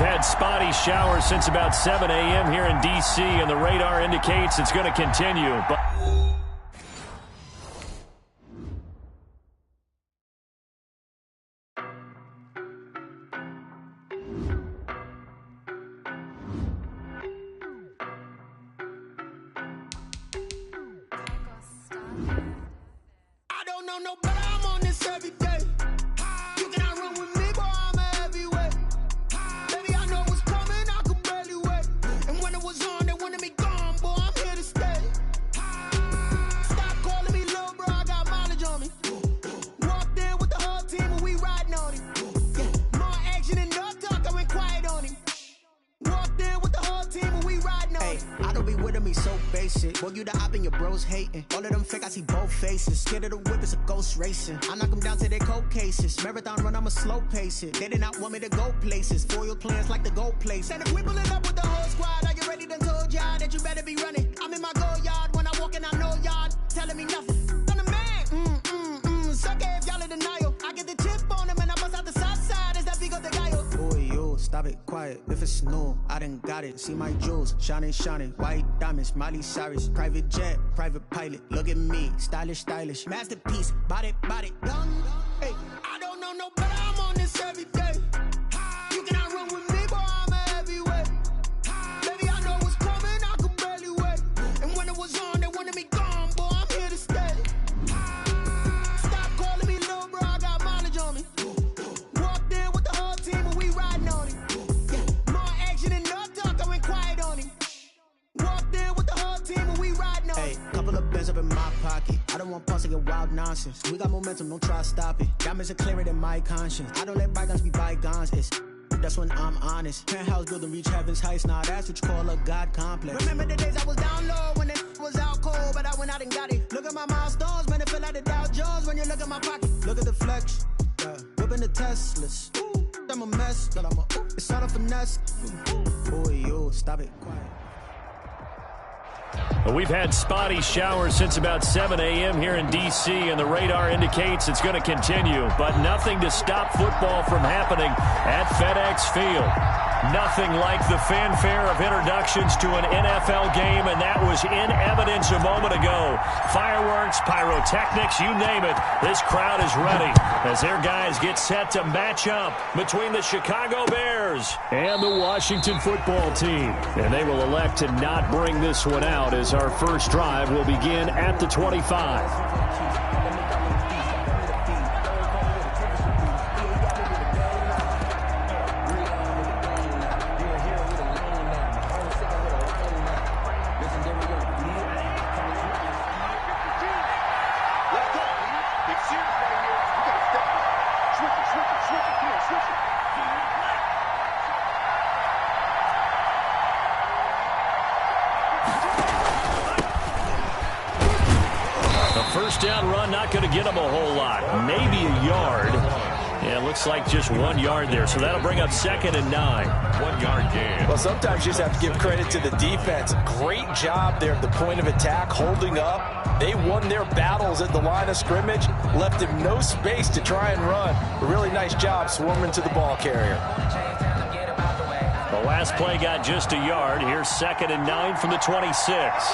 had spotty showers since about 7 a.m. here in D.C., and the radar indicates it's going to continue. But I don't know no better, I'm on this every day. You cannot run with me, boy, I'm a heavyweight. Baby, I know what's coming, I could barely wait. And when it was on, they wanted me gone, boy, I'm here to stay. Stop calling me little bro, I got mileage on me. Walked in with the whole team and we riding on him. Yeah, more action and no talk, I went quiet on him. Walked in with the whole team and we riding on him. I don't be with him, he's so basic. Boy, you the op and your bros hating. All of them fake, I see both faces. Scared of the whip, it's a ghost racing. I knock them down to their cold cases. Marathon run, I'ma slow pace it. They did not want me to go places. Foil plans like the gold place. And if we pulling up with the whole squad, are you ready? Done told y'all that you better be running. I'm in my go yard. When I walk in, I know y'all telling me nothing. I'm the man. Suck it if y'all in denial. I get the chip on them and I bust out the south side. Is that big of the guy? Boy, yo, stop it, quiet. If it's new, I done got it. See my jewels, shining, shining. White diamonds, Miley Cyrus. Private jet, private pilot. Look at me, stylish, stylish. Masterpiece, body, done. Hey, I don't know no better, I'm on this every day. You cannot run with me, boy, I'm a heavyweight. Baby, I know what's coming, I could barely wait. And when it was on, they wanted me gone, boy, I'm here to stay. Stop calling me little bro, I got mileage on me. Walked in with the whole team and we riding on him. Yeah, more action and no talk, I went quiet on him. Walked in with the whole team and we riding on him. Couple of bins up in my pocket. I don't want pulse to get wild nonsense. We got momentum, don't try to stop it. Diamonds are clearer than my conscience. I don't let bygones be bygones. That's when I'm honest. Penthouse building reach heaven's heights. Now that's what you call a God complex. Remember the days I was down low when it was out cold, but I went out and got it. Look at my milestones, man, it feel like the Dow Jones when you look at my pocket. Look at the flex. Whipping the Teslas. I'm a mess, but it's all a finesse. Boy, yo, stop it, quiet. we've had spotty showers since about 7 a.m. here in D.C., and the radar indicates it's going to continue. But nothing to stop football from happening at FedEx Field. Nothing like the fanfare of introductions to an NFL game, and that was in evidence a moment ago. Fireworks, pyrotechnics, you name it. This crowd is ready as their guys get set to match up between the Chicago Bears and the Washington football team. And they will elect to not bring this one out as our first drive will begin at the 25. First down run, not going to get him a whole lot. Maybe a yard. Yeah, it looks like just 1 yard there. So that'll bring up 2nd and 9. 1 yard gain. Well, sometimes you just have to give credit to the defense. Great job there at the point of attack, holding up. They won their battles at the line of scrimmage, left him no space to try and run. A really nice job swarming to the ball carrier. The last play got just a yard. Here's 2nd and 9 from the 26.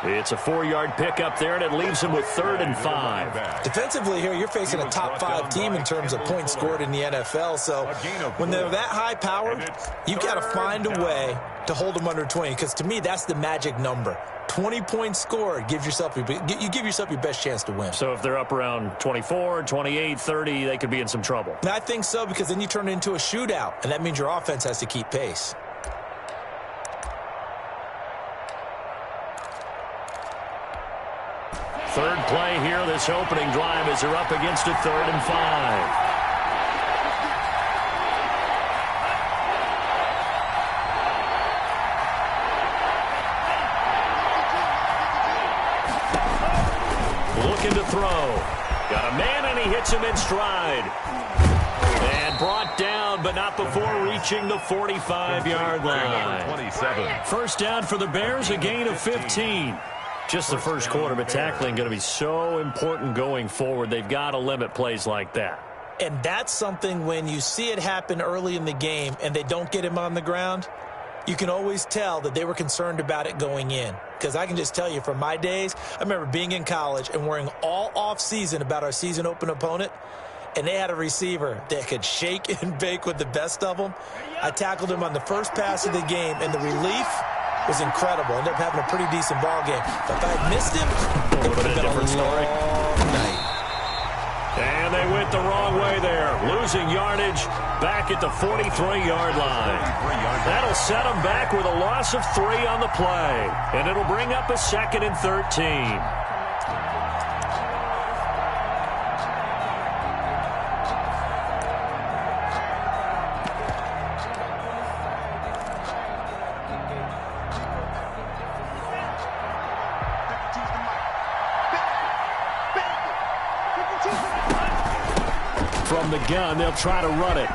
It's a 4-yard pickup there, and it leaves him with 3rd and 5. Defensively here, you're facing a top 5 team in terms of points scored in the NFL. So when they're that high powered, you've got to find a way to hold them under 20. Because to me, that's the magic number. 20 points scored, you give yourself your best chance to win. So if they're up around 24, 28, 30, they could be in some trouble. And I think so, because then you turn it into a shootout, and that means your offense has to keep pace. Third play here, this opening drive, as they're up against a 3rd and 5. Looking to throw. Got a man, and he hits him in stride. And brought down down, but not before reaching the 45-yard line. 27. First down for the Bears, a gain of 15. Just the first quarter, but tackling going to be so important going forward. They've got to limit plays like that. And that's something when you see it happen early in the game and they don't get him on the ground, you can always tell that they were concerned about it going in. Because I can just tell you from my days, I remember being in college and worrying all off-season about our season open opponent, and they had a receiver that could shake and bake with the best of them. I tackled him on the first pass of the game, and the relief was incredible. Ended up having a pretty decent ball game. But if I had missed him, it would have been a different story. long night. And they went the wrong way there, losing yardage back at the 43-yard line. That'll set them back with a loss of 3 on the play, and it'll bring up a 2nd and 13. From the gun, they'll try to run it.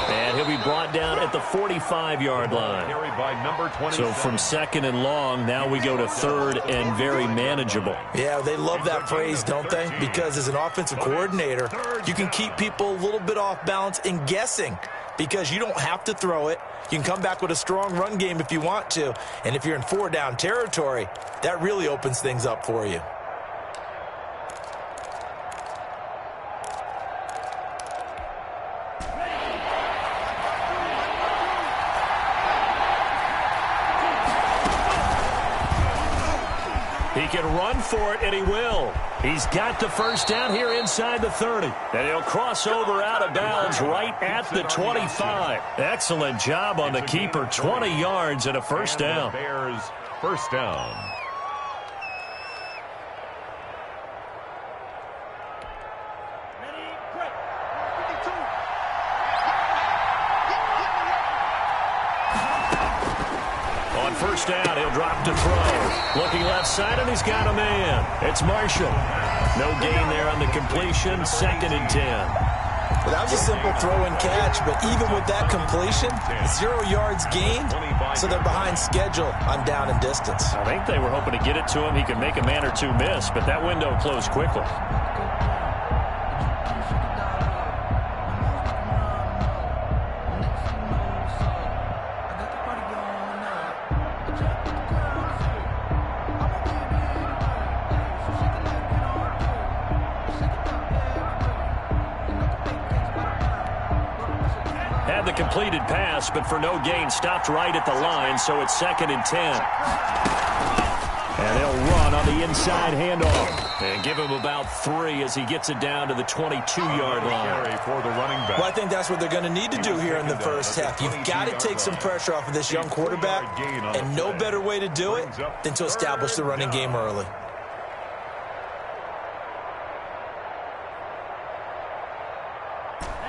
And he'll be brought down at the 45-yard line. Carried by number 27. So from 2nd and long, now we go to 3rd and very manageable. Yeah, they love that phrase, don't they? Because as an offensive coordinator, you can keep people a little bit off balance and guessing because you don't have to throw it. You can come back with a strong run game if you want to. And if you're in 4-down territory, that really opens things up for you. He can run for it, and he will. He's got the first down here inside the 30. And he'll cross over out of bounds right at the 25. Excellent job on the keeper. 20 yards and a first down. Bears first down. On first down, he'll drop to throw. Looking left side, and he's got a man. It's Marshall. No gain there on the completion. 2nd and 10. Well, that was a simple throw and catch, but even with that completion, 0 yards gained, so they're behind schedule on down and distance. I think they were hoping to get it to him. He could make a man or two miss, but that window closed quickly. Had the completed pass, but for no gain, stopped right at the line, so it's 2nd and 10. And they'll run on the inside handoff and give him about 3 as he gets it down to the 22-yard line. For the running back. Well, I think that's what they're going to need to do here in the first half. You've got to take some pressure off of this young quarterback, and no better way to do it than to establish the running game early.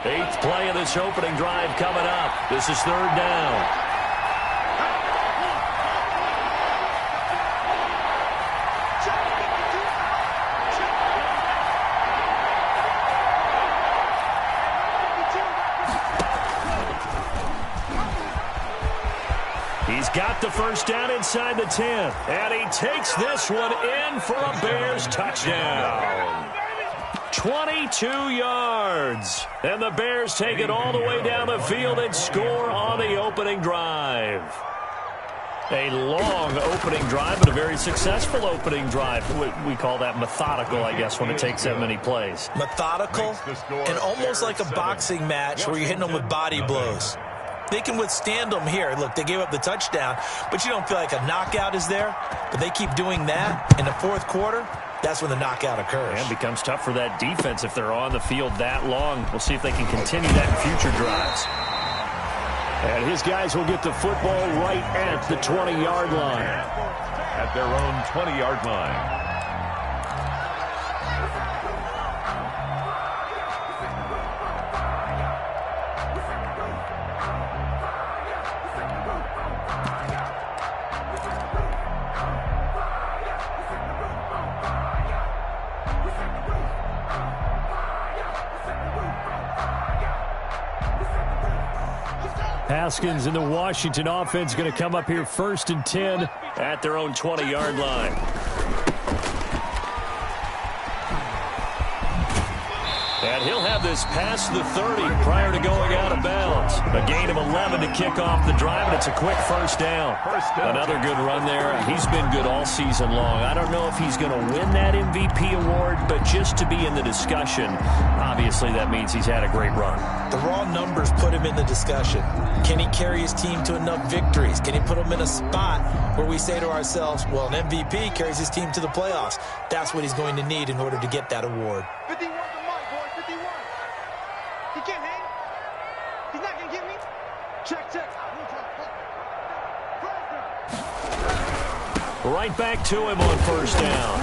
Eighth play of this opening drive coming up. This is 3rd down. He's got the first down inside the 10. And he takes this one in for a Bears touchdown. 22 yards. And the Bears take it all the way down the field and score on the opening drive. A long opening drive, but a very successful opening drive. We call that methodical, I guess, when it takes that many plays. Methodical and almost like a boxing match where you're hitting them with body blows. They can withstand them here. Look, they gave up the touchdown, but you don't feel like a knockout is there. But they keep doing that in the 4th quarter. That's when the knockout occurs. And it becomes tough for that defense if they're on the field that long. We'll see if they can continue that in future drives. And his guys will get the football right at the 20-yard line. At their own 20-yard line. Haskins and the Washington offense going to come up here 1st and 10 at their own 20-yard line. And he'll have this past the 30 prior to going out of bounds. A gain of 11 to kick off the drive, and it's a quick first down. Another good run there. He's been good all season long. I don't know if he's going to win that MVP award, but just to be in the discussion, obviously that means he's had a great run. The raw numbers put him in the discussion. Can he carry his team to enough victories? Can he put them in a spot where we say to ourselves, well, an MVP carries his team to the playoffs. That's what he's going to need in order to get that award. 51 to Mike, boy, 51. He can't hang. He's not going to get me. Check. Right back to him on first down.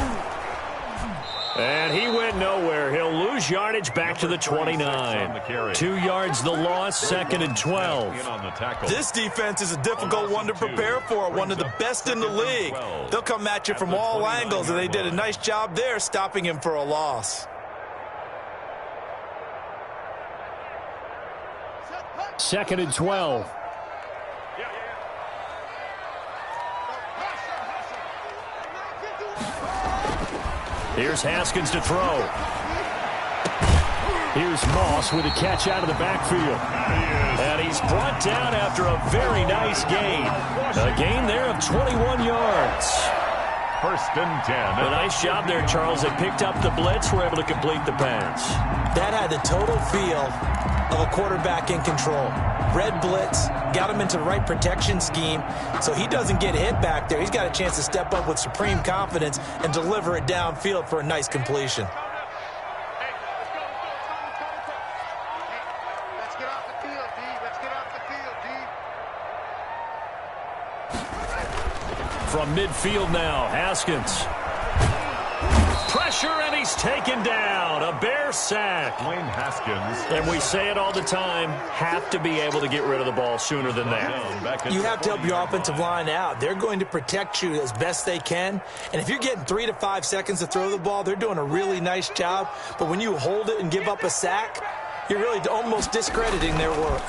And he went nowhere. He'll lose yardage back to the 29. 2 yards the loss, 2nd and 12. This defense is a difficult one to prepare for, one of the best in the league. They'll come at you from all angles, and they did a nice job there stopping him for a loss. 2nd and 12. Here's Haskins to throw. Here's Moss with a catch out of the backfield. And he's brought down after a very nice gain. A gain there of 21 yards. 1st and 10. A nice job there, Charles. They picked up the blitz, were able to complete the pass. That had the total feel of a quarterback in control. Red blitz, got him into the right protection scheme, so he doesn't get hit back there. He's got a chance to step up with supreme confidence and deliver it downfield for a nice completion. Let's get off the field, D. Let's get off the field, D. From midfield now, Haskins. Pressure, and he's taken down. A Bear sack. Wayne Haskins. And we say it all the time, have to be able to get rid of the ball sooner than that. You have to help your offensive line out. They're going to protect you as best they can. And if you're getting 3 to 5 seconds to throw the ball, they're doing a really nice job. But when you hold it and give up a sack, you're really almost discrediting their work.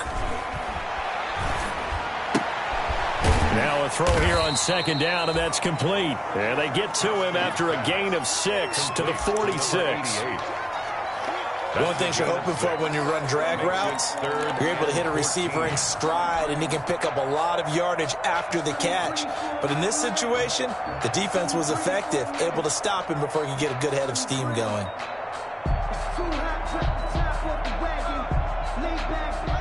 Now a throw here on 2nd down, and that's complete. And they get to him after a gain of 6 to the 46. One thing you're hoping for when you run drag routes, you're able to hit a receiver in stride, and he can pick up a lot of yardage after the catch. But in this situation, the defense was effective, able to stop him before he could get a good head of steam going.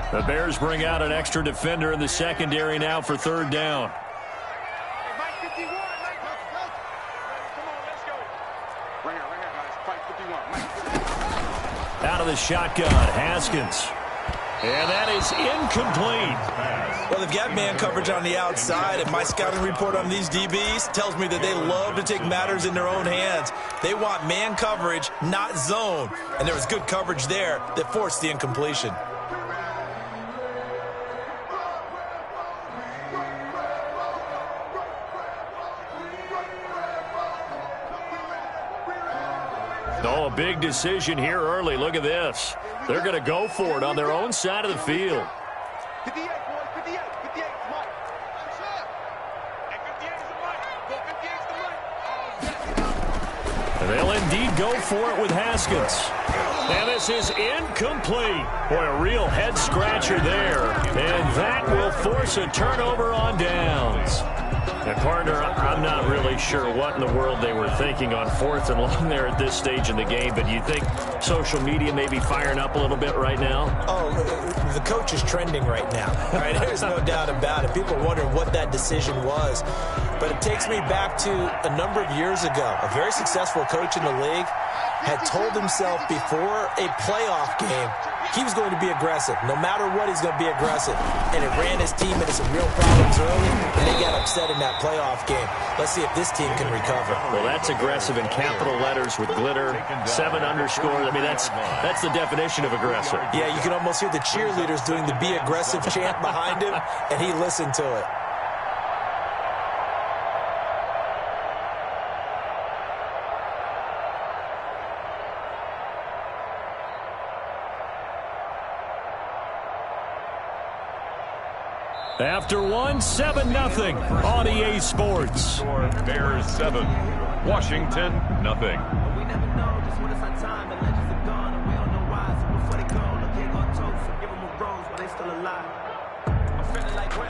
The Bears bring out an extra defender in the secondary now for 3rd down. Mike 51, Mike. Come on, let's go. Right here, guys. Fight 51, Mike. Out of the shotgun, Haskins. And that is incomplete. Well, they've got man coverage on the outside, and my scouting report on these DBs tells me that they love to take matters in their own hands. They want man coverage, not zone. And there was good coverage there that forced the incompletion. Oh, a big decision here early. Look at this. They're going to go for it on their own side of the field. 58, boys. 58. 58 is Mike. That's it. And 58 is the Mike. Go 58 is the Mike. And they'll indeed go for it with Haskins. And this is incomplete. Boy, a real head-scratcher there. And that will force a turnover on downs. And, partner, I'm not really sure what in the world they were thinking on 4th and long there at this stage in the game, but you think social media may be firing up a little bit right now? Oh, the coach is trending right now. Right? There's no doubt about it. People wonder what that decision was. But it takes me back to a number of years ago. A very successful coach in the league had told himself before a playoff game he was going to be aggressive. No matter what, he's going to be aggressive. And it ran his team into some real problems early, and they got upset in that playoff game. Let's see if this team can recover. Well, that's aggressive in capital letters with glitter, 7 underscores. I mean, that's the definition of aggressive. Yeah, you can almost hear the cheerleaders doing the be aggressive chant behind him, and he listened to it. After one, 7-0 on EA Sports. Bears 7, Washington nothing. We never know just when it's our time. The legends are gone and we don't know why. So before they go, look here, go toast and give them a rose while they still alive. I'm feeling like Will.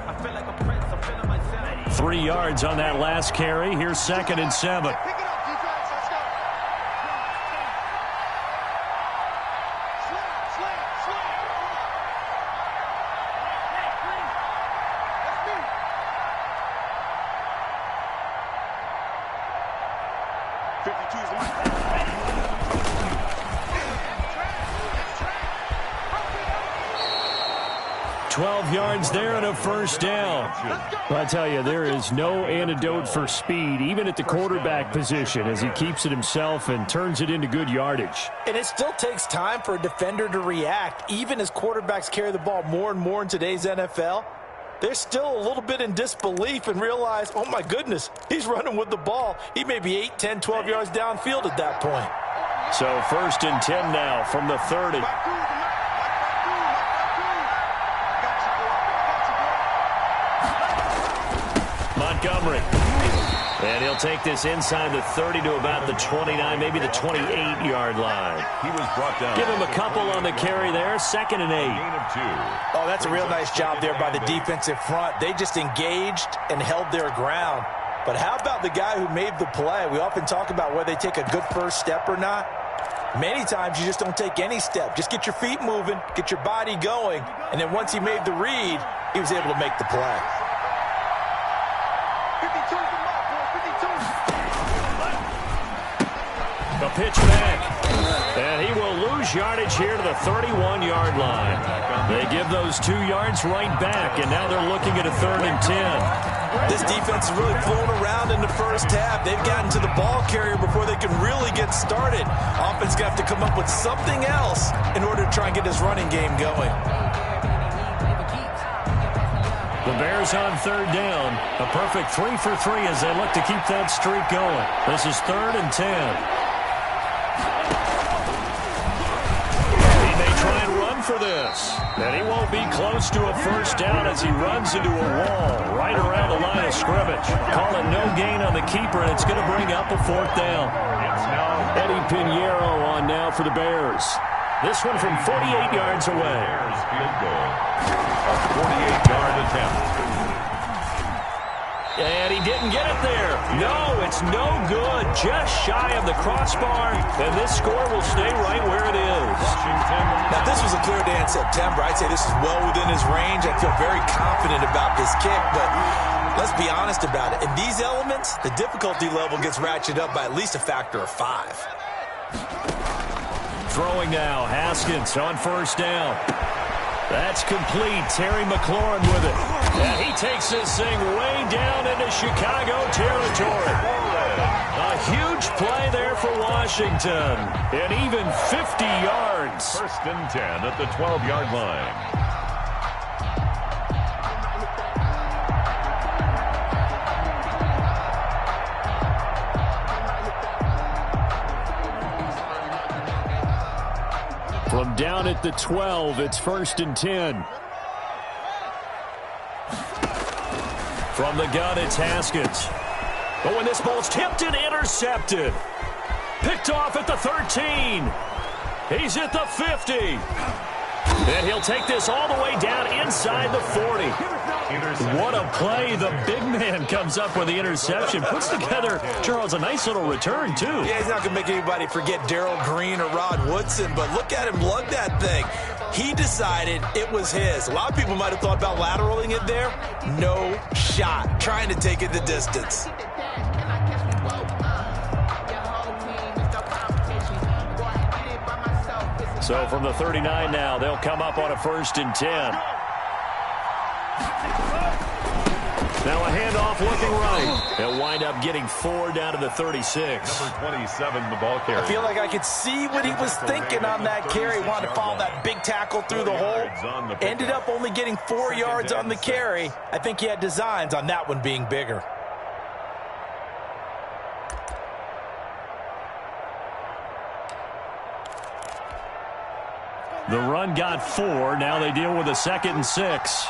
I feel like a prince. I'm feeling myself. 3 yards on that last carry. Here's 2nd and 7. Pick it up, defense. Let's go. Slam. That's me. 52's my 12 yards there and a first down. Well, I tell you, there is no antidote for speed, even at the quarterback position, as he keeps it himself and turns it into good yardage. And it still takes time for a defender to react. Even as quarterbacks carry the ball more and more in today's NFL, they're still a little bit in disbelief and realize, oh my goodness, he's running with the ball. He may be 8, 10, 12 yards downfield at that point. So 1st and 10 now from the 30. Montgomery. And he'll take this inside the 30 to about the 29, maybe the 28-yard line. He was brought down. Give him a couple on the carry there. 2nd and 8. Gain of 2. Oh, that's a real nice job there by the defensive front. They just engaged and held their ground. But how about the guy who made the play? We often talk about whether they take a good first step or not. Many times you just don't take any step. Just get your feet moving, get your body going, and then once he made the read, he was able to make the play. 52 for Mark, boy. 52. A pitch back. And he will lose yardage here to the 31-yard line. They give those 2 yards right back, and now they're looking at a 3rd and 10. This defense has really flown around in the first half. They've gotten to the ball carrier before they can really get started. Offense going to have to come up with something else in order to try and get this running game going. The Bears on 3rd down. A perfect 3 for 3 as they look to keep that streak going. This is 3rd and 10. He may try and run for this. And he won't be close to a first down as he runs into a wall right around the line of scrimmage. Call it no gain on the keeper, and it's going to bring up a 4th down. It's now Eddie Pinheiro on now for the Bears. This one from 48 yards away. Bears field goal. A 48-yard attempt. And he didn't get it there. No, it's no good. Just shy of the crossbar. And this score will stay right where it is. Now, this was a clear day in September. I'd say this is well within his range. I feel very confident about this kick, but let's be honest about it. In these elements, the difficulty level gets ratcheted up by at least a factor of 5. Throwing now, Haskins on 1st down. That's complete. Terry McLaurin with it. And he takes this thing way down into Chicago territory. A huge play there for Washington. And even 50 yards. 1st and 10 at the 12-yard line. From down at the 12, it's 1st and 10. From the gun, it's Haskins. But when this ball's tipped and intercepted. Picked off at the 13. He's at the 50. And he'll take this all the way down inside the 40. What a play. The big man comes up with the interception. Puts together, Charles, a nice little return, too. Yeah, he's not going to make anybody forget Darrell Green or Rod Woodson, but look at him lug that thing. He decided it was his. A lot of people might have thought about lateraling it there. No shot. Trying to take it the distance. So from the 39 now, they'll come up on a 1st and 10. Now a handoff looking right. They'll wind up getting 4 down to the 36. Number 27, the ball carrier. I feel like I could see what he was thinking on that carry. Wanted to follow that big tackle through the hole. Ended up only getting 4 yards on the carry. I think he had designs on that one being bigger. The run got 4. Now they deal with a 2nd and 6.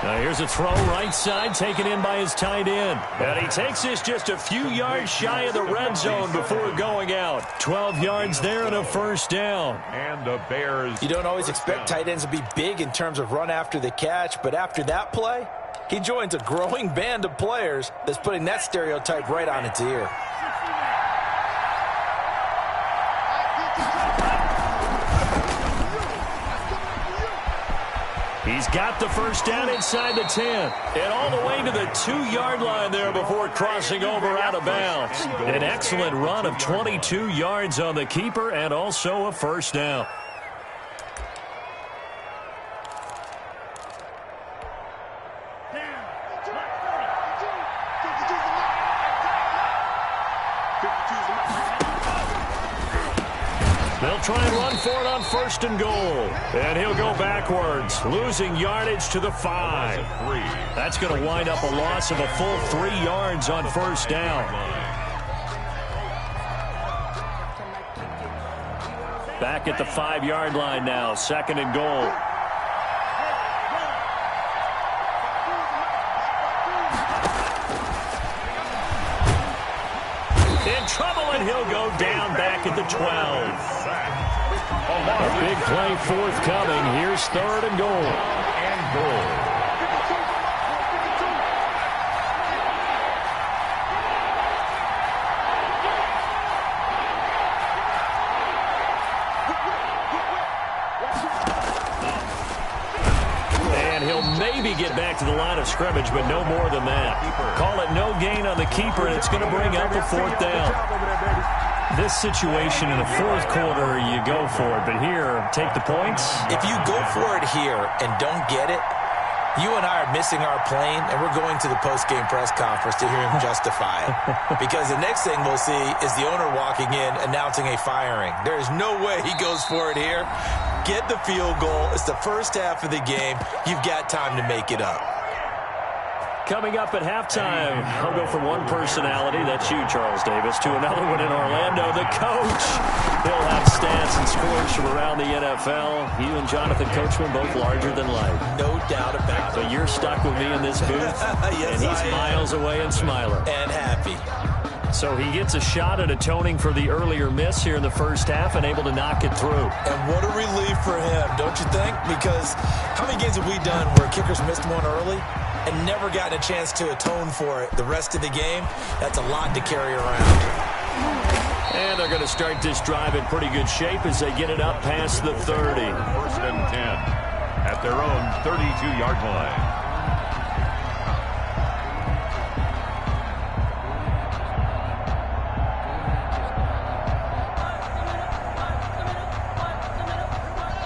Now here's a throw right side, taken in by his tight end. And he takes this just a few yards shy of the red zone before going out. 12 yards there and a first down. And the Bears. You don't always expect tight ends to be big in terms of run after the catch, but after that play, he joins a growing band of players that's putting that stereotype right on its ear. He's got the first down inside the 10. And all the way to the 2-yard line there before crossing over out of bounds. An excellent run of 22 yards on the keeper and also a first down. They'll try and run for it on first and goal. And he'll go backwards, losing yardage to the 5. That's going to wind up a loss of a full 3 yards on first down. Back at the 5-yard line now, second and goal. In trouble, and he'll go down back at the 12. A big play forthcoming. Here's third and goal. And he'll maybe get back to the line of scrimmage, but no more than that. Call it no gain on the keeper, and it's going to bring up a fourth down. This situation in the fourth quarter, you go for it. But here, take the points. If you go for it here and don't get it, you and I are missing our plane, and we're going to the post-game press conference to hear him justify it. Because the next thing we'll see is the owner walking in announcing a firing. There is no way he goes for it here. Get the field goal. It's the first half of the game. You've got time to make it up. Coming up at halftime, I'll go from one personality, that's you, Charles Davis, to another one in Orlando, the coach. He'll have stats and scores from around the NFL. You and Jonathan Coachman both larger than life. No doubt about it. But you're stuck with me in this booth, yes, and he's miles away and smiling. And happy. So he gets a shot at atoning for the earlier miss here in the first half and able to knock it through. And what a relief for him, don't you think? Because how many games have we done where kickers missed one early and never gotten a chance to atone for it the rest of the game? That's a lot to carry around. And they're going to start this drive in pretty good shape as they get it up past the 30. First and 10 at their own 32-yard line.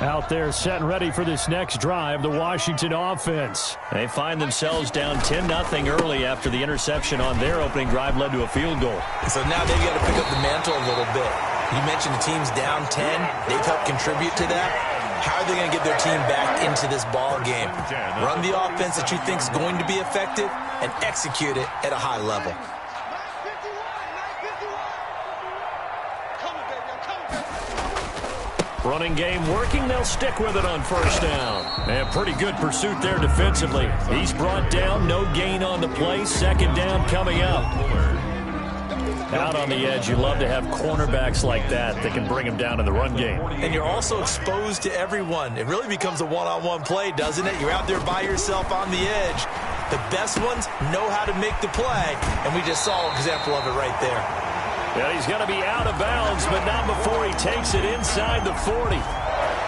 Out there set and ready for this next drive, the Washington offense. They find themselves down 10-0 early after the interception on their opening drive led to a field goal. So now they've got to pick up the mantle a little bit. You mentioned the team's down 10. They've helped contribute to that. How are they going to get their team back into this ball game? Run the offense that you think is going to be effective and execute it at a high level. Running game working, they'll stick with it on first down. And pretty good pursuit there defensively. He's brought down, no gain on the play. Second down coming up. Out on the edge, you love to have cornerbacks like that can bring him down in the run game. And you're also exposed to everyone. It really becomes a one-on-one play, doesn't it? You're out there by yourself on the edge. The best ones know how to make the play, and we just saw an example of it right there. Yeah, he's going to be out of bounds, but not before he takes it inside the 40.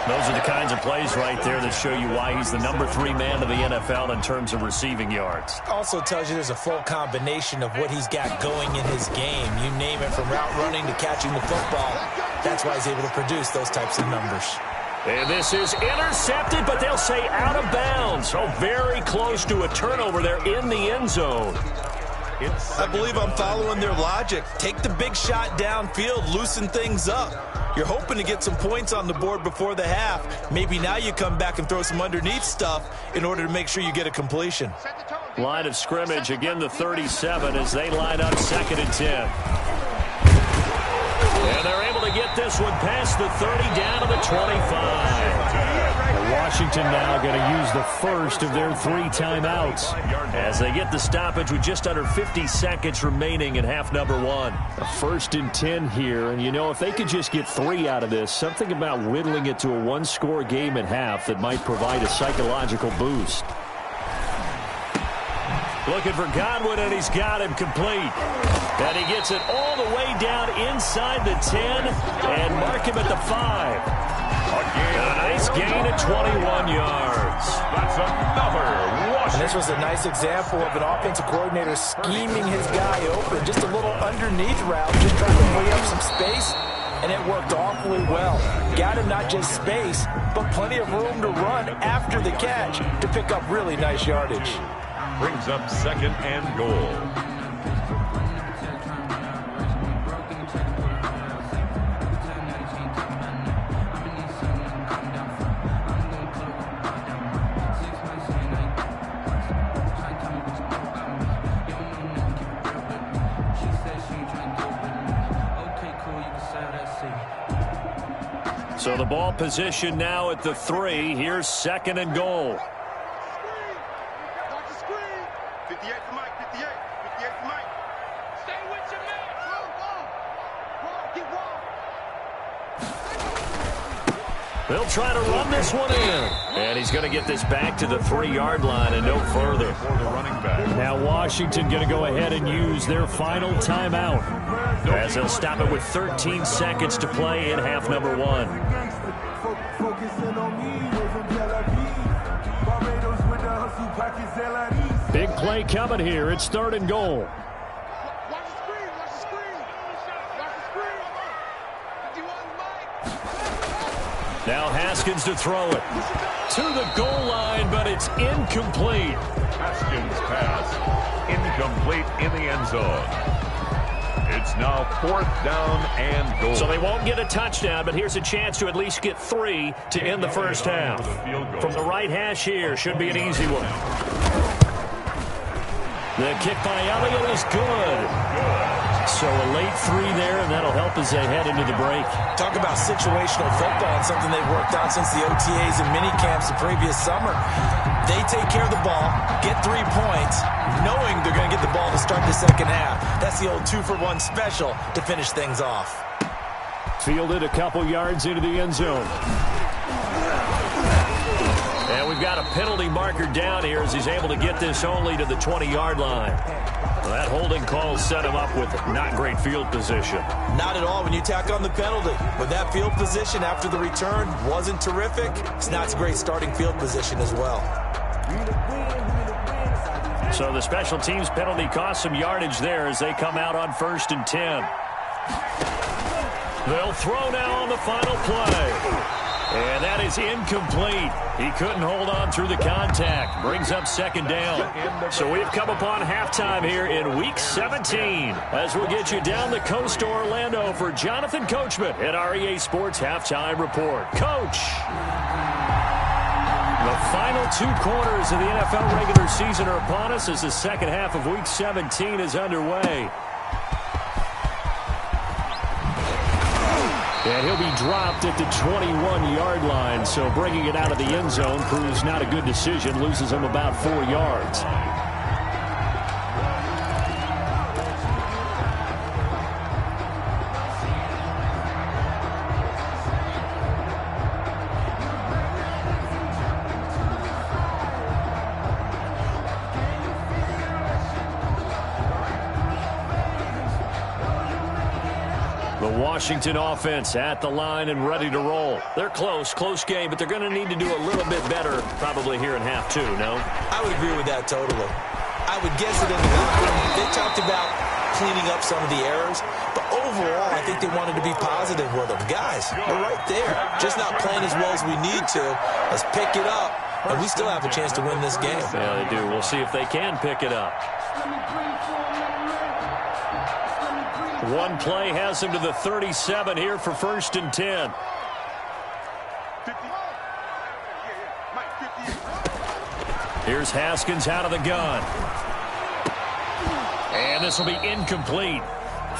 Those are the kinds of plays right there that show you why he's the number 3 man of the NFL in terms of receiving yards. Also tells you there's a full combination of what he's got going in his game. You name it, from route running to catching the football. That's why he's able to produce those types of numbers. And this is intercepted, but they'll say out of bounds. So very close to a turnover there in the end zone. I believe I'm following their logic. Take the big shot downfield, loosen things up. You're hoping to get some points on the board before the half. Maybe now you come back and throw some underneath stuff in order to make sure you get a completion. Line of scrimmage, again the 37 as they line up second and 10. this one past the 30, down to the 25. Washington now going to use the first of their 3 timeouts as they get the stoppage with just under 50 seconds remaining in half number 1. A 1st and 10 here, and you know, if they could just get 3 out of this, something about whittling it to a 1-score game at half that might provide a psychological boost. Looking for Godwin, and he's got him complete. And he gets it all the way down inside the 10 and mark him at the 5. A nice gain of 21 yards. That's another Washington. And this was a nice example of an offensive coordinator scheming his guy open. Just a little underneath route, just trying to free up some space, and it worked awfully well. Got him not just space, but plenty of room to run after the catch to pick up really nice yardage. Brings up 2nd and goal. So the ball position now at the 3. Here's 2nd and goal. They'll try to run this one in. And he's going to get this back to the 3-yard line and no further. Now Washington going to go ahead and use their final timeout as they'll stop it with 13 seconds to play in half number 1. Big play coming here. It's 3rd and goal. Now Haskins to throw it to the goal line, but it's incomplete. Haskins' pass incomplete in the end zone. It's now 4th down and goal. So they won't get a touchdown, but here's a chance to at least get 3 to end the first half. From the right hash here, should be an easy one. The kick by Elliott is good. So a late 3 there, and that'll help as they head into the break. Talk about situational football and something they've worked on since the OTAs and mini camps the previous summer. They take care of the ball, get 3 points, knowing they're going to get the ball to start the second half. That's the old 2-for-1 special to finish things off. Fielded a couple yards into the end zone. And we've got a penalty marker down here as he's able to get this only to the 20-yard line. Well, that holding call set him up with not great field position. Not at all when you tack on the penalty. But that field position after the return wasn't terrific. It's not a great starting field position as well. So the special teams penalty cost some yardage there as they come out on 1st and 10. They'll throw now on the final play. And that is incomplete. He couldn't hold on through the contact. Brings up 2nd down. So we've come upon halftime here in Week 17. As we'll get you down the coast to Orlando for Jonathan Coachman at our EA Sports Halftime Report. Coach! The final 2 quarters of the NFL regular season are upon us as the second half of Week 17 is underway. And he'll be dropped at the 21-yard line, so bringing it out of the end zone proves not a good decision, loses him about 4 yards. Washington offense at the line and ready to roll. They're close game, but they're going to need to do a little bit better probably here in half 2, no? I would agree with that totally. I would guess it in the locker room. They talked about cleaning up some of the errors, but overall, I think they wanted to be positive with them. Guys, we're right there. Just not playing as well as we need to. Let's pick it up, and we still have a chance to win this game. Yeah, they do. We'll see if they can pick it up. One play has him to the 37 here for 1st and 10. Here's Haskins out of the gun. And this will be incomplete.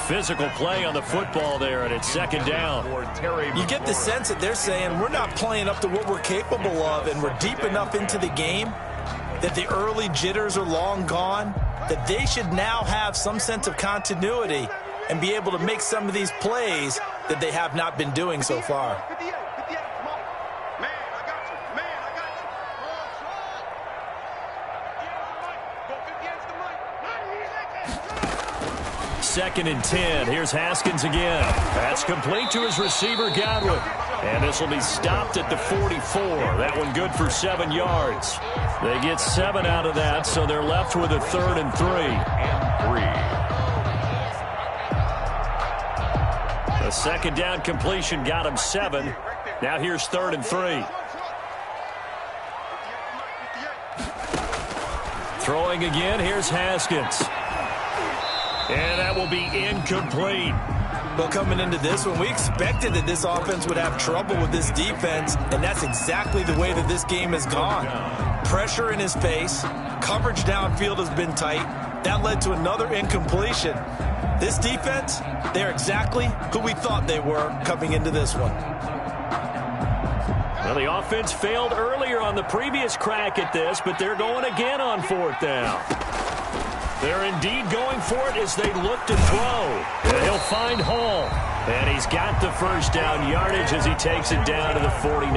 Physical play on the football there, and it's second down. You get the sense that they're saying we're not playing up to what we're capable of, and we're deep enough into the game that the early jitters are long gone, that they should now have some sense of continuity and be able to make some of these plays that they have not been doing so far. Second and 10. Here's Haskins again. That's complete to his receiver, Godwin. And this will be stopped at the 44. That one good for 7 yards. They get 7 out of that, so they're left with a 3rd and 3. The second down completion got him 7. Now here's 3rd and 3. Throwing again. Here's Haskins. And that will be incomplete. Well, coming into this one, we expected that this offense would have trouble with this defense, and that's exactly the way that this game has gone. Pressure in his face. Coverage downfield has been tight. That led to another incompletion. This defense, they're exactly who we thought they were coming into this one. Well, the offense failed earlier on the previous crack at this, but they're going again on 4th down. They're indeed going for it as they look to throw. And he'll find Hall. And he's got the first down yardage as he takes it down to the 49.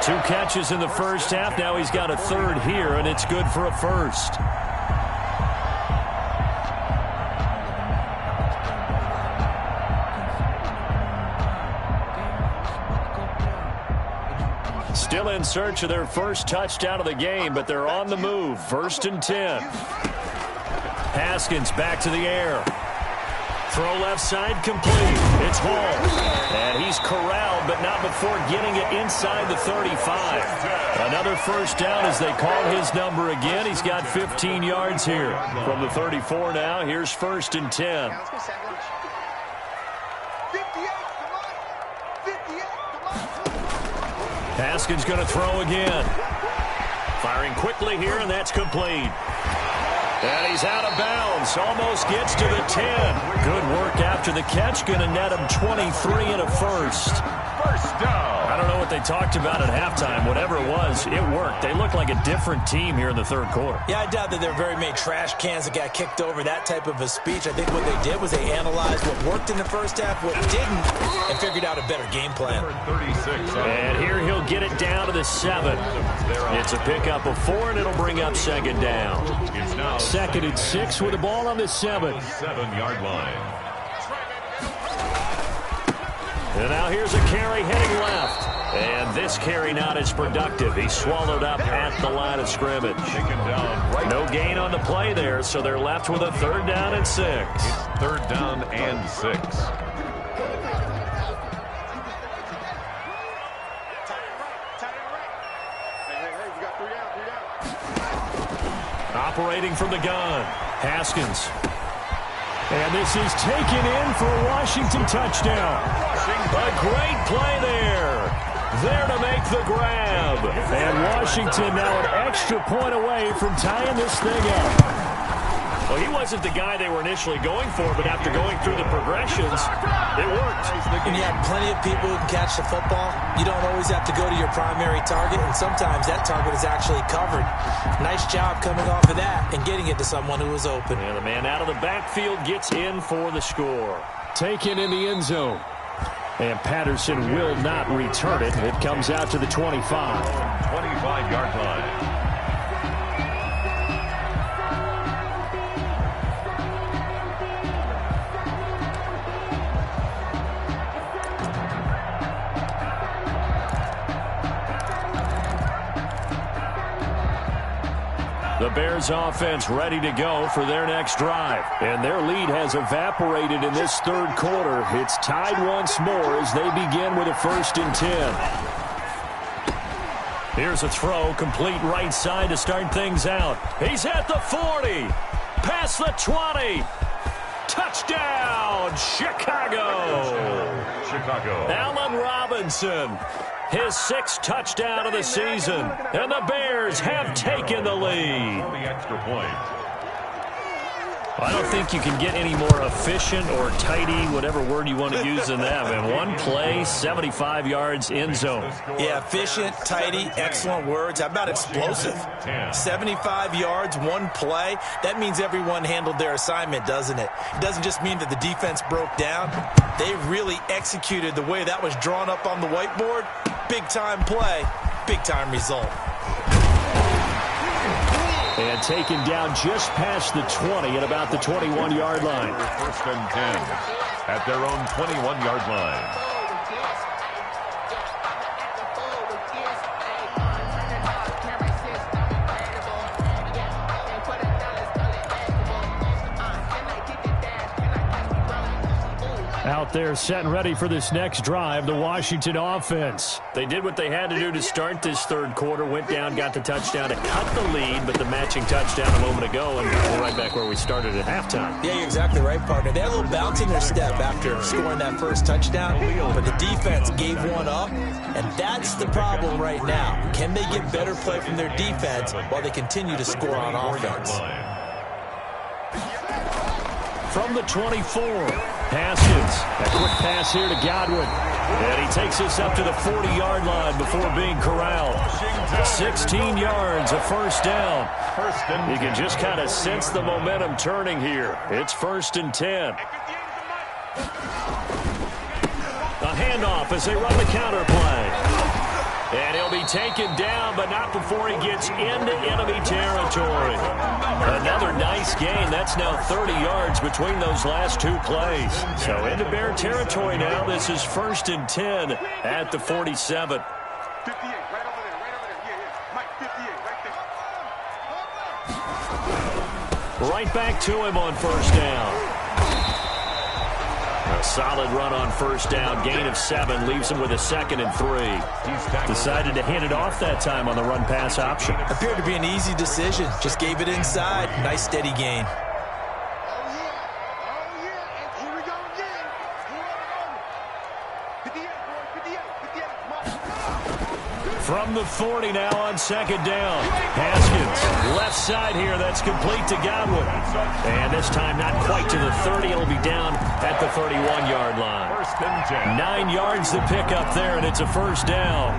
2 catches in the first half. Now he's got a 3rd here, and it's good for a 1st. Still in search of their first touchdown of the game, but they're on the move. 1st and 10. Haskins back to the air. Throw left side complete. It's Hall. And he's corralled, but not before getting it inside the 35. Another first down as they call his number again. He's got 15 yards here. From the 34 now, here's 1st and 10. Haskins going to throw again. Firing quickly here, and that's complete. And he's out of bounds. Almost gets to the 10. Good work after the catch. Going to net him 23 and a 1st. First down. I don't know what they talked about at halftime. Whatever it was, it worked. They looked like a different team here in the 3rd quarter. Yeah, I doubt that there were very many trash cans that got kicked over, that type of a speech. I think what they did was they analyzed what worked in the first half, what didn't, and figured out a better game plan. 36. And here he'll get it down to the 7. It's a pickup of 4, and it'll bring up 2nd down. 2nd and 6 with the ball on the 7. 7-yard line. And now here's a carry heading left. And this carry not as productive. He's swallowed up at the line of scrimmage. No gain on the play there, so they're left with a 3rd down and 6. It's 3rd down and 6. Operating from the gun, Haskins. And this is taken in for a Washington touchdown. A great play there. There to make the grab. And Washington now an extra point away from tying this thing up. Well, he wasn't the guy they were initially going for, but after going through the progressions, it worked. When you have plenty of people who can catch the football, you don't always have to go to your primary target, and sometimes that target is actually covered. Nice job coming off of that and getting it to someone who was open. And the man out of the backfield gets in for the score. Taken in the end zone. And Patterson will not return it. It comes out to the 25. 25-yard line. The Bears offense ready to go for their next drive. And their lead has evaporated in this 3rd quarter. It's tied once more as they begin with a 1st and 10. Here's a throw, complete right side to start things out. He's at the 40. Past the 20. Touchdown, Chicago. Allen Robinson. His 6th touchdown of the season. And the Bears have taken the lead. The extra point. I don't think you can get any more efficient or tidy, whatever word you want to use in that. And one play, 75 yards, end zone. Yeah, efficient, tidy, excellent words. How about explosive? 75 yards, one play. That means everyone handled their assignment, doesn't it? It doesn't just mean that the defense broke down. They really executed the way that was drawn up on the whiteboard. Big-time play, big-time result. And taken down just past the 20 at about the 21-yard line. First and 10 at their own 21-yard line. Out there set and ready for this next drive, the Washington offense. They did what they had to do to start this third quarter, went down, got the touchdown to cut the lead, but the matching touchdown a moment ago, and we're right back where we started at halftime. Yeah, you're exactly right, partner. They had a little bounce in their step after scoring that first touchdown, but the defense gave one up, and that's the problem right now. Can they get better play from their defense while they continue to score on offense? From the 24, Haskins. A quick pass here to Godwin. And he takes us up to the 40-yard line before being corralled. 16 yards, a first down. You can just kind of sense the momentum turning here. It's 1st and 10. A handoff as they run the counter play. And he'll be taken down, but not before he gets into enemy territory. Another nice gain. That's now 30 yards between those last two plays. So into Bear territory now. This is 1st and 10 at the 47. 58, right over there, right over there. Yeah. Mike, 58, right there. Right back to him on first down. A solid run on first down. Gain of 7 leaves him with a 2nd and 3. Decided to hand it off that time on the run-pass option. Appeared to be an easy decision. Just gave it inside. Nice steady gain. From the 40 now on 2nd down. Haskins, left side here. That's complete to Godwin. And this time not quite to the 30. It'll be down at the 31-yard line. 9 yards to pick up there, and it's a first down.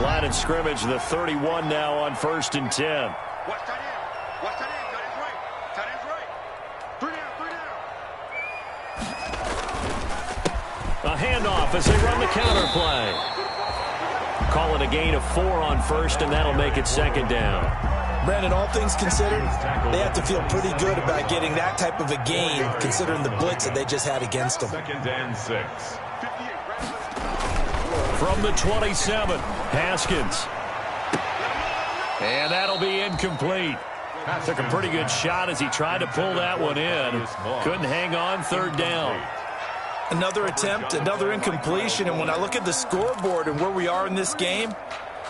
Line of scrimmage, the 31 now on 1st and 10. Watch tight end. Watch tight end. Tight end's right. Tight end's right. 3 down. A handoff as they run the counter play. Call it a gain of 4 on 1st, and that'll make it 2nd down. Brandon, all things considered, they have to feel pretty good about getting that type of a gain, considering the blitz that they just had against them. 2nd and 6. From the 27, Haskins. And that'll be incomplete. Took a pretty good shot as he tried to pull that one in. Couldn't hang on, 3rd down. Another attempt, another incompletion, and when I look at the scoreboard and where we are in this game,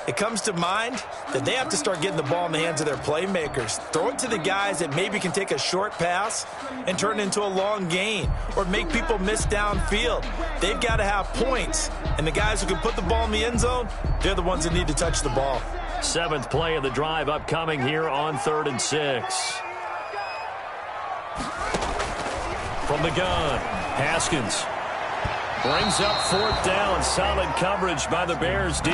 it comes to mind that they have to start getting the ball in the hands of their playmakers. Throw it to the guys that maybe can take a short pass and turn it into a long gain or make people miss downfield. They've got to have points, and the guys who can put the ball in the end zone, they're the ones that need to touch the ball. 7th play of the drive upcoming here on 3rd and 6. From the gun, Haskins brings up 4th down. Solid coverage by the Bears D.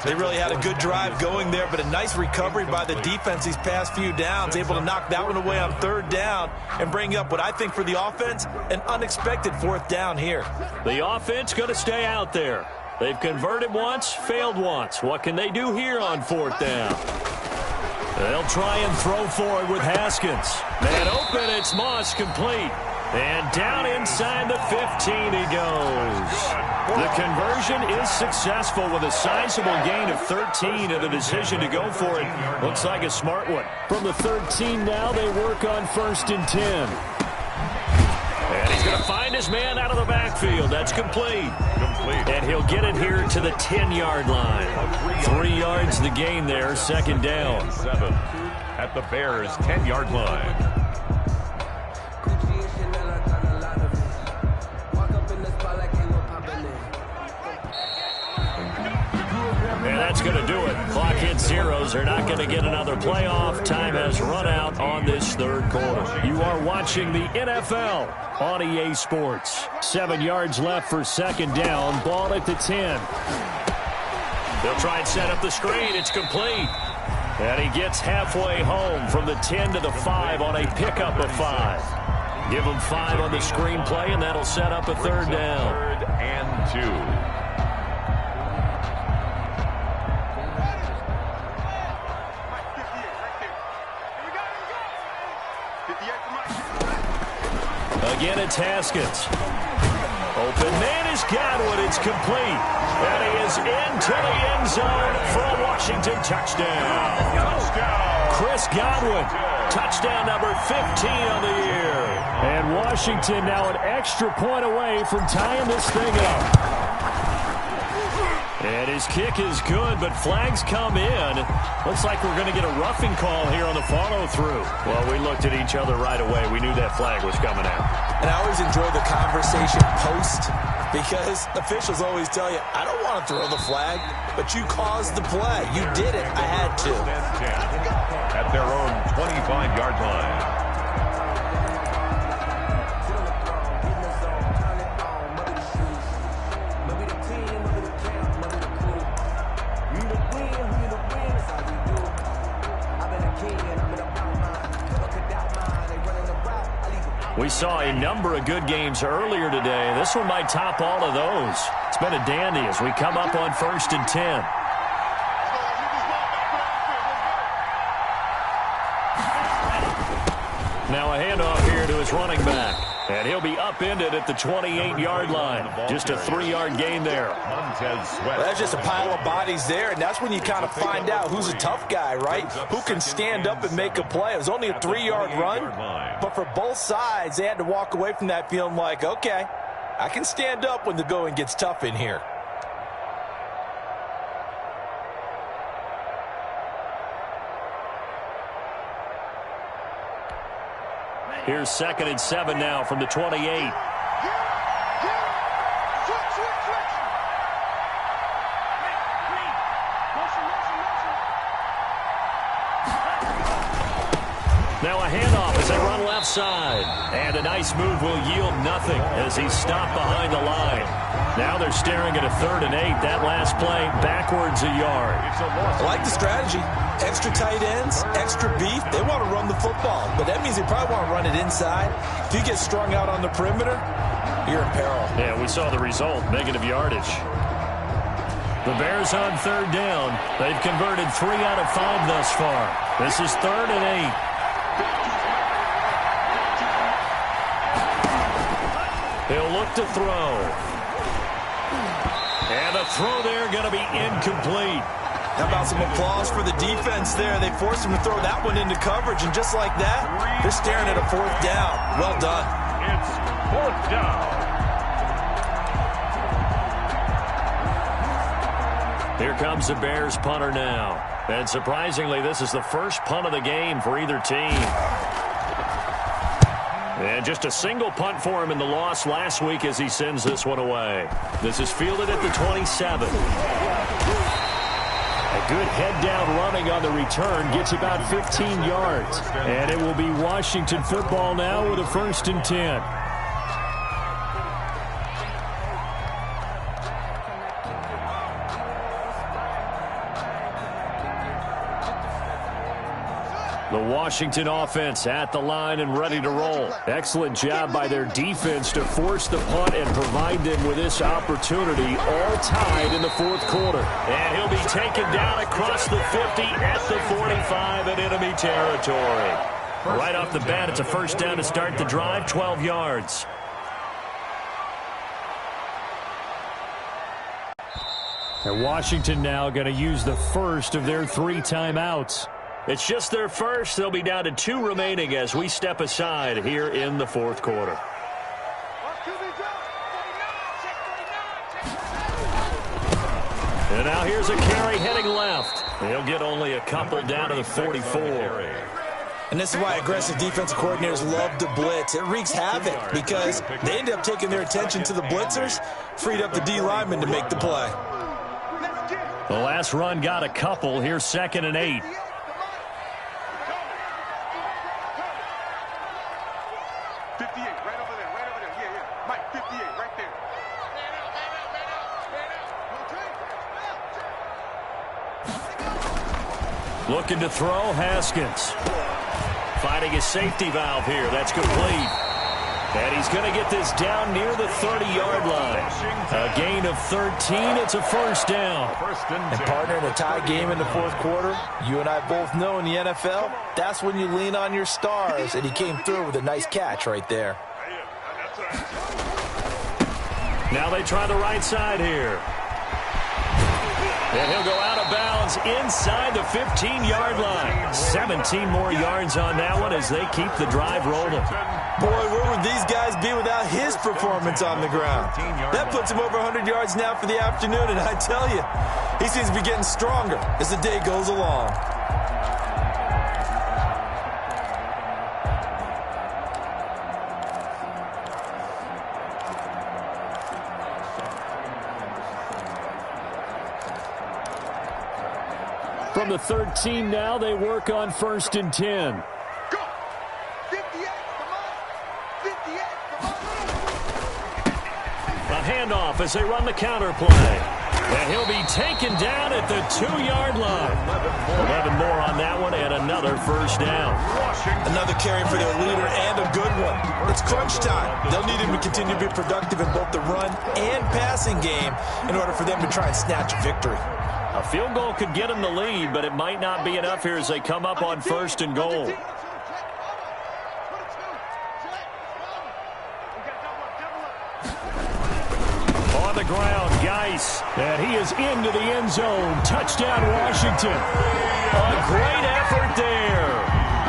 They really had a good drive going there, but a nice recovery by the defense these past few downs, able to knock that one away on 3rd down and bring up what I think for the offense, an unexpected 4th down here. The offense going to stay out there. They've converted once, failed once. What can they do here on 4th down? They'll try and throw forward with Haskins. Man open, it's Moss, complete. And down inside the 15 he goes. The conversion is successful with a sizable gain of 13 and the decision to go for it. Looks like a smart one. From the 13 now, they work on 1st and 10. And he's going to find his man out of the backfield. That's complete. And he'll get it here to the 10-yard line. 3 yards the gain there, 2nd down. 7 at the Bears' 10-yard line. that's going to do it. Clock hits zeros. They're not going to get another playoff. Time has run out on this third quarter. You are watching the NFL on EA Sports. 7 yards left for second down. Ball at the 10. They'll try and set up the screen. It's complete. And he gets halfway home from the 10 to the 5 on a pickup of 5. Give him 5 on the screenplay, and that'll set up a third down. 3rd and 2. Again, it's Haskins. Open man is Godwin. It's complete. And he is into the end zone for a Washington touchdown. Chris Godwin, touchdown number 15 on the year. And Washington now an extra point away from tying this thing up. And his kick is good, but flags come in. Looks like we're going to get a roughing call here on the follow-through. Well, we looked at each other right away. We knew that flag was coming out. And I always enjoy the conversation post because officials always tell you, I don't want to throw the flag, but you caused the play. You did it. I had to. At their own 25-yard line. We saw a number of good games earlier today. This one might top all of those. It's been a dandy as we come up on 1st and 10. Now a handoff here to his running back. And he'll be upended at the 28-yard line. Just a 3-yard gain there. Well, that's just a pile of bodies there, and that's when you kind of find out who's a tough guy, right? Who can stand up and make a play. It was only a 3-yard run, but for both sides, they had to walk away from that feeling like, okay, I can stand up when the going gets tough in here. Here's 2nd and 7 now from the 28. Now a handoff as they run left side. And a nice move will yield nothing as he's stopped behind the line. Now they're staring at a 3rd and 8. That last play backwards a yard. I like the strategy. Extra tight ends, extra beef. They want to run the football, but that means they probably want to run it inside. If you get strung out on the perimeter, you're in peril. Yeah, we saw the result, negative yardage. The Bears on 3rd down. They've converted 3 out of 5 thus far. This is 3rd and 8. He'll look to throw. And the throw there going to be incomplete. How about some applause for the defense there? They forced him to throw that one into coverage, and just like that, they're staring at a 4th down. Well done. It's 4th down. Here comes the Bears punter now. And surprisingly, this is the first punt of the game for either team. And just a single punt for him in the loss last week as he sends this one away. This is fielded at the 27. A good head-down running on the return gets about 15 yards. And it will be Washington football now with a 1st and 10. The Washington offense at the line and ready to roll. Excellent job by their defense to force the punt and provide them with this opportunity, all tied in the 4th quarter. And he'll be taken down across the 50 at the 45 in enemy territory. Right off the bat, it's a 1st down to start the drive, 12 yards. And Washington now going to use the first of their 3 timeouts. It's just their first. They'll be down to 2 remaining as we step aside here in the 4th quarter. And now here's a carry heading left. He'll get only a couple down to the 44. And this is why aggressive defensive coordinators love to blitz. It wreaks havoc because they end up taking their attention to the blitzers, freed up the D lineman to make the play. Let's get it. The last run got a couple. Here's 2nd and 8. 58, right over there. Yeah. Mike, 58, right there. Looking to throw, Haskins. Finding his safety valve here. That's complete. And he's going to get this down near the 30-yard line. A gain of 13. It's a first down. And partner, in a tie game in the fourth quarter, you and I both know in the NFL, that's when you lean on your stars. And he came through with a nice catch right there. Now they try the right side here. And he'll go out of bounds inside the 15-yard line. 17 more yards on that one as they keep the drive rolling. Boy, where would these guys be without his performance on the ground? That puts him over 100 yards now for the afternoon, and I tell you, he seems to be getting stronger as the day goes along. From the 13 now, they work on 1st and 10. Go! 58, come on! 58, come on! A handoff as they run the counter play. And he'll be taken down at the 2-yard line. 11 more on that one and another first down. Another carry for their leader and a good one. It's crunch time. They'll need him to continue to be productive in both the run and passing game in order for them to try and snatch a victory. A field goal could get them the lead, but it might not be enough here as they come up on 1st and goal. On the ground, Geis, and he is into the end zone. Touchdown, Washington. A great effort there.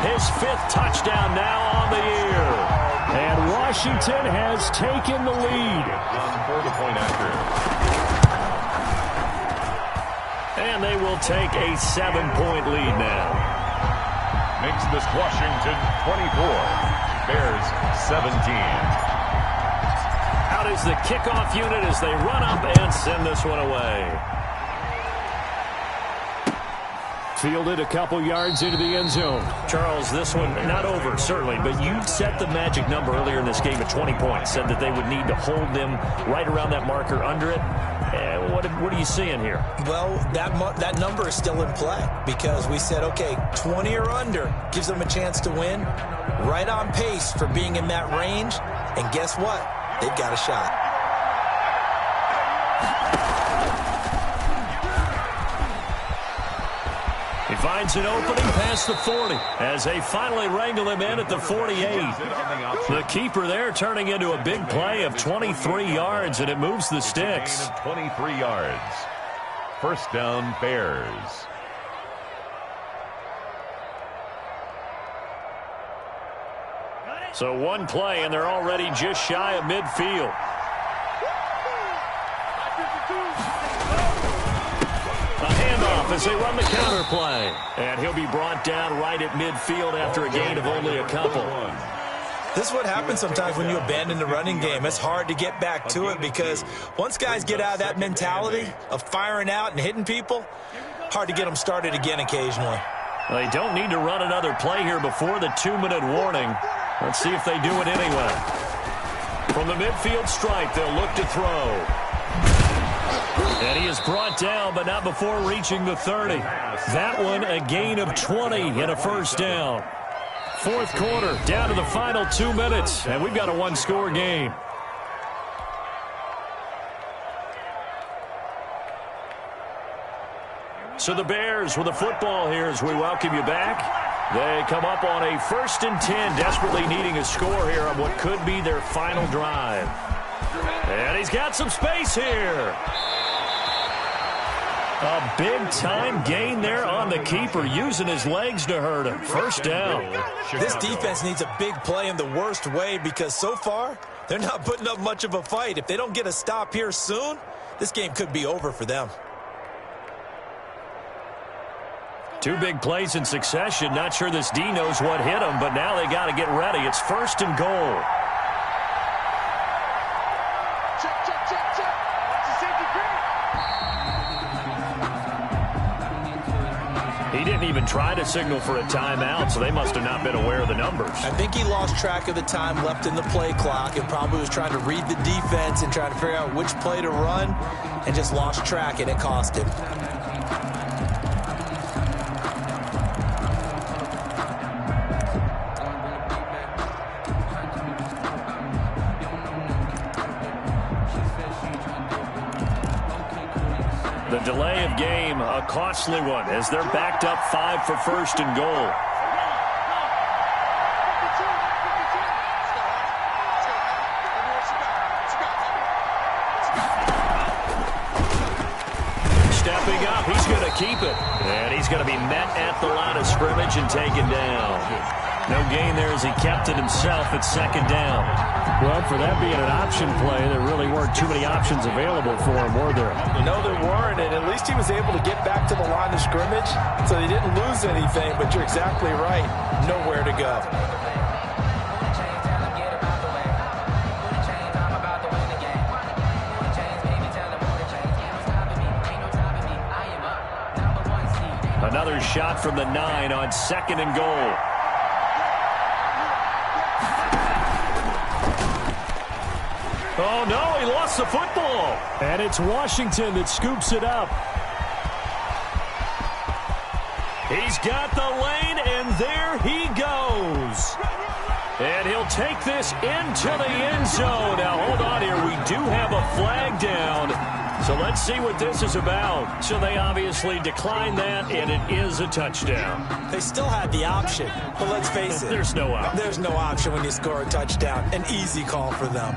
His 5th touchdown now on the year. And Washington has taken the lead. For the point after. And they will take a 7-point lead now. Makes this Washington 24. Bears 17. Out is the kickoff unit as they run up and send this one away. Fielded a couple yards into the end zone. Charles, this one not over, certainly, but you set the magic number earlier in this game at 20 points. Said that they would need to hold them right around that marker under it. What are you seeing here? Well, that number is still in play because we said, okay, 20 or under gives them a chance to win. Right on pace for being in that range. And guess what? They've got a shot. He finds an opening past the 40 as they finally wrangle him in at the 48. The keeper there turning into a big play of 23 yards, and it moves the sticks. 23 yards. First down, Bears. So one play, and they're already just shy of midfield. As they run the counter play. And he'll be brought down right at midfield after a gain of only a couple. This is what happens sometimes when you abandon the running game. It's hard to get back to it because once guys get out of that mentality of firing out and hitting people, hard to get them started again occasionally. Well, they don't need to run another play here before the 2-minute warning. Let's see if they do it anyway. From the midfield stripe, they'll look to throw. And he is brought down, but not before reaching the 30. That one, a gain of 20 and a first down. Fourth quarter, down to the final 2 minutes, and we've got a one-score game. So the Bears with the football here as we welcome you back. They come up on a 1st and 10, desperately needing a score here on what could be their final drive. And he's got some space here. A big-time gain there on the keeper, using his legs to hurt him. First down. This defense needs a big play in the worst way because so far, they're not putting up much of a fight. If they don't get a stop here soon, this game could be over for them. Two big plays in succession. Not sure this D knows what hit him, but now they got to get ready. It's 1st and goal. didn't even try to signal for a timeout, so they must have not been aware of the numbers. I think he lost track of the time left in the play clock and probably was trying to read the defense and trying to figure out which play to run and just lost track, and it cost him. The delay of game, a costly one, as they're backed up 5 for first and goal. Stepping up, he's going to keep it. And he's going to be met at the line of scrimmage and taken down. No gain there as he kept it himself at second down. Well, for that being an option play, there really weren't too many options available for him, were there? No, there weren't, and at least he was able to get back to the line of scrimmage, so he didn't lose anything, but you're exactly right. Nowhere to go. Another shot from the 9 on second and goal. Oh, no, he lost the football. And it's Washington that scoops it up. He's got the lane, and there he goes. And he'll take this into the end zone. Now, hold on here. We do have a flag down. So let's see what this is about. So they obviously declined that, and it is a touchdown. They still had the option, but let's face it. There's no option. There's no option when you score a touchdown. An easy call for them.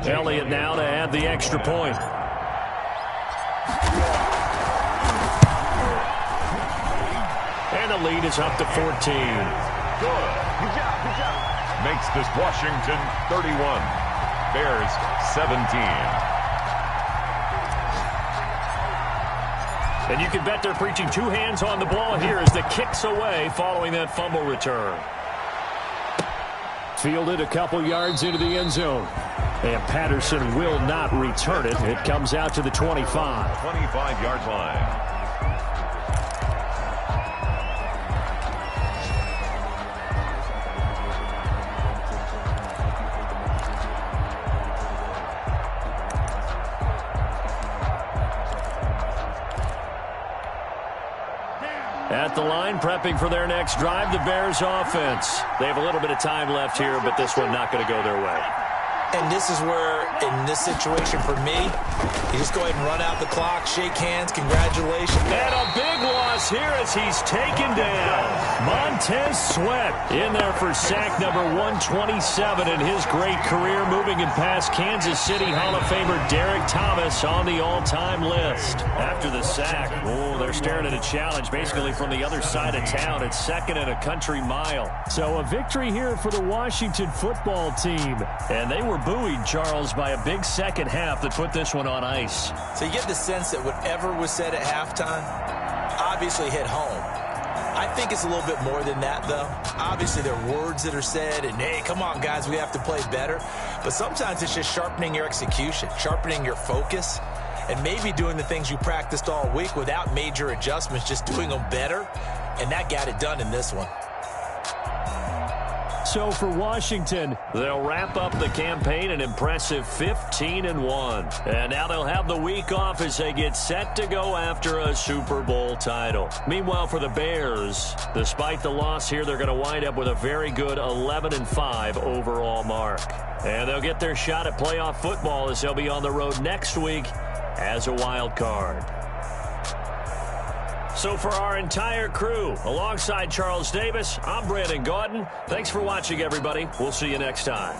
Elliott now to add the extra point. And the lead is up to 14. Good. Good job. Makes this Washington 31. Bears 17. And you can bet they're preaching 2 hands on the ball here as the kick's away following that fumble return. Fielded a couple yards into the end zone. And Patterson will not return it. It comes out to the 25. 25-yard line. At the line, prepping for their next drive, the Bears offense. They have a little bit of time left here, but this one not going to go their way. And this is where, in this situation for me, you just go ahead and run out the clock, shake hands, congratulations. And a big loss here as he's taken down. Montez Sweat in there for sack number 127 in his great career, moving and past Kansas City Hall of Famer Derek Thomas on the all-time list. After the sack, they're staring at a challenge basically from the other side of town. It's second and a country mile. So a victory here for the Washington football team. And they were buoyed, Charles, by a big second half that put this one on ice. So you get the sense that whatever was said at halftime obviously hit home. I think it's a little bit more than that, though. Obviously, there are words that are said, and, hey, come on, guys, we have to play better. But sometimes it's just sharpening your execution, sharpening your focus, and maybe doing the things you practiced all week without major adjustments, just doing them better, and that got it done in this one. So for Washington, they'll wrap up the campaign an impressive 15-1. And now they'll have the week off as they get set to go after a Super Bowl title. Meanwhile, for the Bears, despite the loss here, they're going to wind up with a very good 11-5 overall mark. And they'll get their shot at playoff football as they'll be on the road next week as a wild card. So for our entire crew, alongside Charles Davis, I'm Brandon Gaudin. Thanks for watching, everybody. We'll see you next time.